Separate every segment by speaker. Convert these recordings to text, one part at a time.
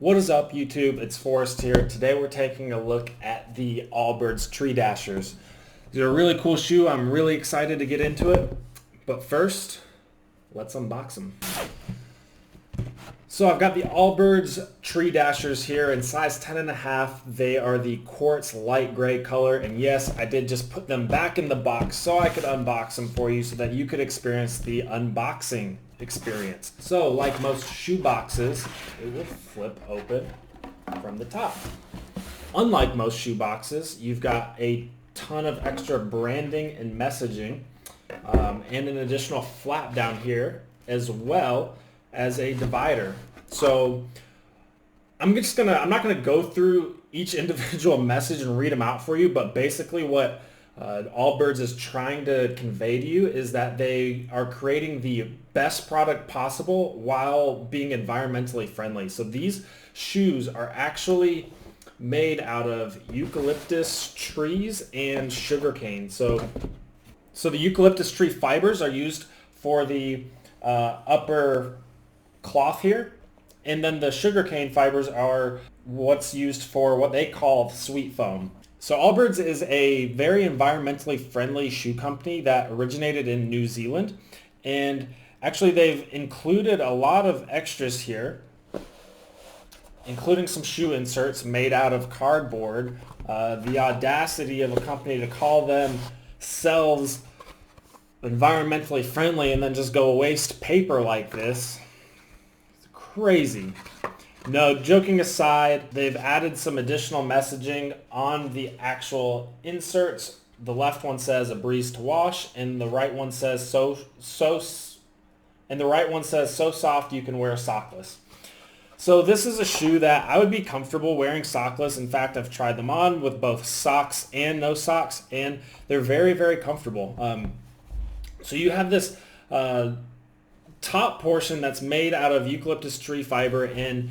Speaker 1: What is up, YouTube? It's Forrest here. Today we're taking a look at the Allbirds Tree Dashers. These are a really cool shoe. I'm really excited to get into it. But first, let's unbox them. So I've got the Allbirds Tree Dashers here in size 10.5. They are the quartz light gray color. And yes, I did just put them back in the box so I could unbox them for you so that you could experience the unboxing experience. So like most shoe boxes, it will flip open from the top. Unlike most shoe boxes, you've got a ton of extra branding and messaging and an additional flap down here as well as a divider. So I'm not gonna go through each individual message and read them out for you, but basically what Allbirds is trying to convey to you is that they are creating the best product possible while being environmentally friendly. So these shoes are actually made out of eucalyptus trees and sugarcane. So the eucalyptus tree fibers are used for the upper cloth here, and then the sugarcane fibers are what's used for what they call sweet foam. So Allbirds is a very environmentally friendly shoe company that originated in New Zealand, and actually they've included a lot of extras here, including some shoe inserts made out of cardboard. The audacity of a company to call themselves environmentally friendly and then just go waste paper like this. It's crazy. No, joking aside, they've added some additional messaging on the actual inserts. The left one says "a breeze to wash," and the right one says so soft you can wear sockless. So this is a shoe that I would be comfortable wearing sockless. In fact, I've tried them on with both socks and no socks, and they're very, very comfortable. So you have this top portion that's made out of eucalyptus tree fiber, and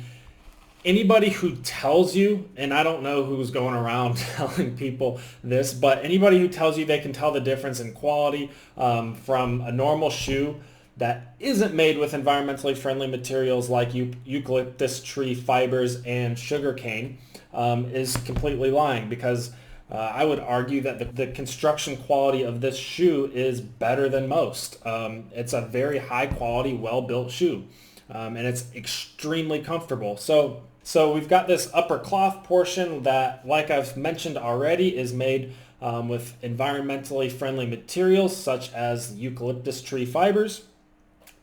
Speaker 1: anybody who tells you, and I don't know who's going around telling people this, but anybody who tells you they can tell the difference in quality from a normal shoe that isn't made with environmentally friendly materials like eucalyptus tree fibers and sugarcane is completely lying, because I would argue that the construction quality of this shoe is better than most. It's a very high quality, well-built shoe, and it's extremely comfortable. So we've got this upper cloth portion that, like I've mentioned already, is made with environmentally friendly materials such as eucalyptus tree fibers.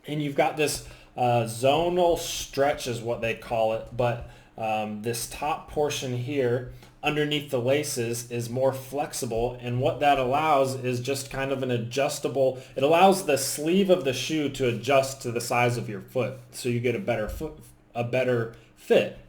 Speaker 1: And you've got this zonal stretch is what they call it, but this top portion here underneath the laces is more flexible, and what that allows is just kind of an adjustable, it allows the sleeve of the shoe to adjust to the size of your foot so you get a better fit.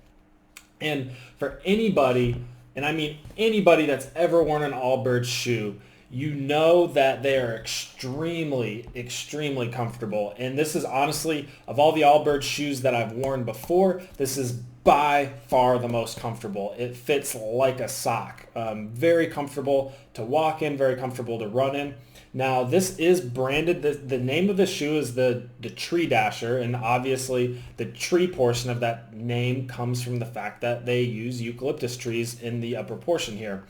Speaker 1: And for anybody, and I mean anybody that's ever worn an Allbirds shoe, you know that they are extremely, extremely comfortable. And this is honestly, of all the Allbirds shoes that I've worn before, this is by far the most comfortable. It fits like a sock. Very comfortable to walk in, very comfortable to run in. Now this is branded, the name of the shoe is the Tree Dasher, and obviously the tree portion of that name comes from the fact that they use eucalyptus trees in the upper portion here.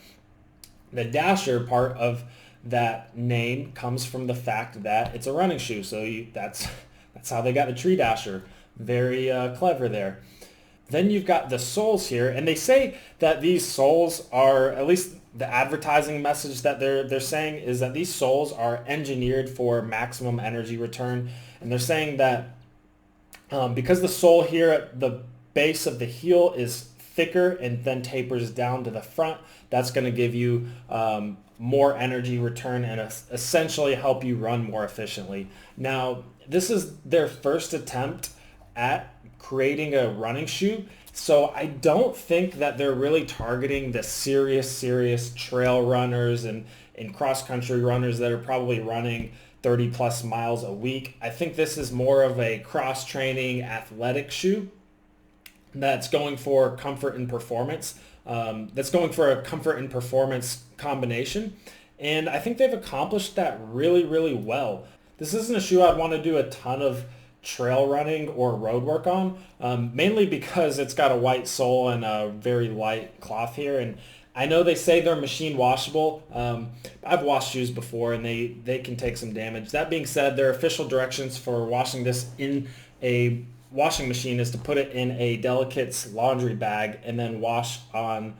Speaker 1: The Dasher part of that name comes from the fact that it's a running shoe, so that's how they got the Tree Dasher. Very clever there. Then you've got the soles here, and they say that these soles are, at least the advertising message that they're saying is that these soles are engineered for maximum energy return, and they're saying that because the sole here at the base of the heel is thicker and then tapers down to the front, that's going to give you more energy return and essentially help you run more efficiently. Now, this is their first attempt at creating a running shoe, so I don't think that they're really targeting the serious trail runners and cross-country runners that are probably running 30 plus miles a week. I think this is more of a cross-training athletic shoe that's going for comfort and performance. That's going for a comfort and performance combination. And I think they've accomplished that really, really well. This isn't a shoe I'd want to do a ton of trail running or road work on, mainly because it's got a white sole and a very light cloth here. And I know they say they're machine washable. I've washed shoes before and they can take some damage. That being said, their official directions for washing this in a washing machine is to put it in a Delicate's laundry bag and then wash on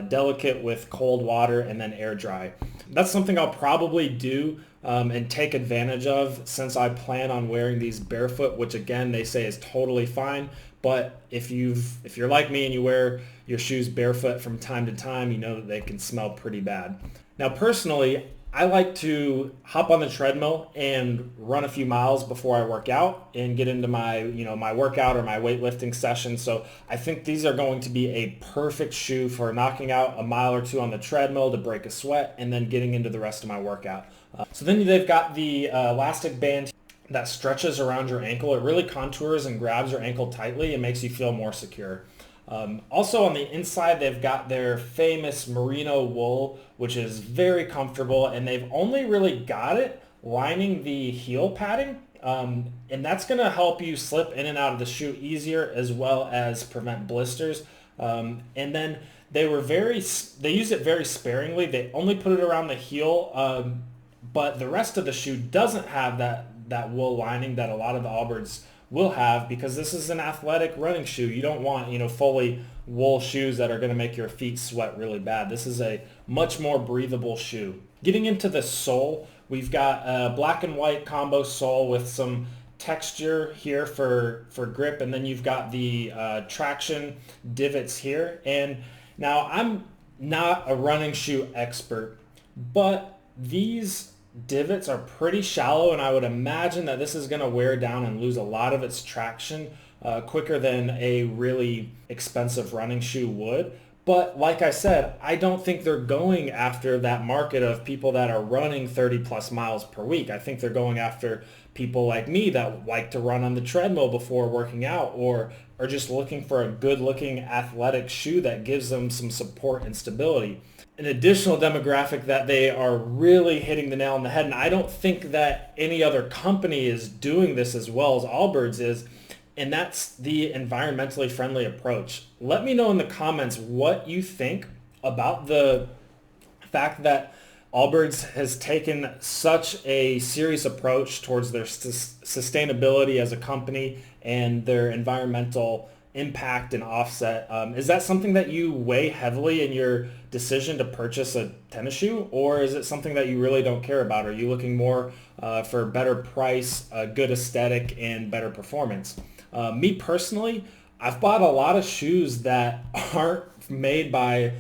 Speaker 1: Delicate with cold water and then air dry. That's something I'll probably do and take advantage of, since I plan on wearing these barefoot, which again they say is totally fine. But if you're like me and you wear your shoes barefoot from time to time, you know that they can smell pretty bad. Now personally, I like to hop on the treadmill and run a few miles before I work out and get into my, my workout or my weightlifting session. So I think these are going to be a perfect shoe for knocking out a mile or two on the treadmill to break a sweat and then getting into the rest of my workout. So then they've got the elastic band that stretches around your ankle. It really contours and grabs your ankle tightly and makes you feel more secure. Also on the inside, they've got their famous merino wool, which is very comfortable, and they've only really got it lining the heel padding, and that's going to help you slip in and out of the shoe easier, as well as prevent blisters. And then they use it very sparingly. They only put it around the heel, but the rest of the shoe doesn't have that wool lining that a lot of the Allbirds will have, because this is an athletic running shoe. You don't want, fully wool shoes that are going to make your feet sweat really bad. This is a much more breathable shoe. Getting into the sole, we've got a black and white combo sole with some texture here for grip, and then you've got the traction divots here. And now I'm not a running shoe expert, but these divots are pretty shallow, and I would imagine that this is going to wear down and lose a lot of its traction quicker than a really expensive running shoe would. But like I said, I don't think they're going after that market of people that are running 30 plus miles per week. I think they're going after people like me that like to run on the treadmill before working out, or are just looking for a good looking athletic shoe that gives them some support and stability. An additional demographic that they are really hitting the nail on the head, and I don't think that any other company is doing this as well as Allbirds is, and that's the environmentally friendly approach. Let me know in the comments what you think about the fact that Allbirds has taken such a serious approach towards their sustainability as a company and their environmental impact and offset. Is that something that you weigh heavily in your decision to purchase a tennis shoe, or is it something that you really don't care about? Are you looking more for better price, good aesthetic, and better performance? Me personally, I've bought a lot of shoes that aren't made by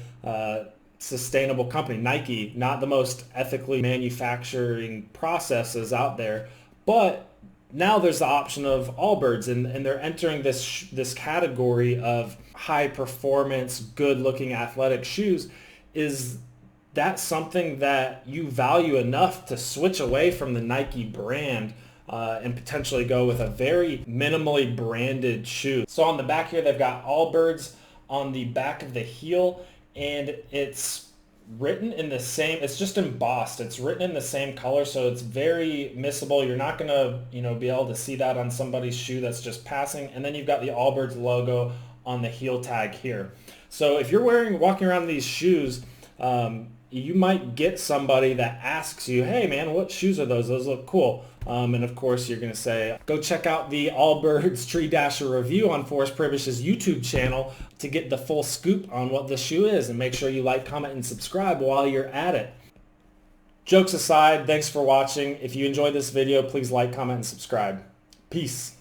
Speaker 1: sustainable company. Nike, not the most ethically manufacturing processes out there, but now there's the option of Allbirds, and they're entering this category of high performance, good looking athletic shoes. Is that something that you value enough to switch away from the Nike brand and potentially go with a very minimally branded shoe? So on the back here, they've got Allbirds on the back of the heel, and it's written in the same, it's just embossed, it's written in the same color, so it's very missable. You're not gonna be able to see that on somebody's shoe that's just passing. And then you've got the Allbirds logo on the heel tag here. So if you're walking around these shoes, you might get somebody that asks you, hey man, what shoes are those? Those look cool. And of course you're going to say, go check out the Allbirds Tree Dasher review on Forrest Privish's YouTube channel to get the full scoop on what the shoe is, and make sure you like, comment, and subscribe while you're at it. Jokes aside, thanks for watching. If you enjoyed this video, please like, comment, and subscribe. Peace.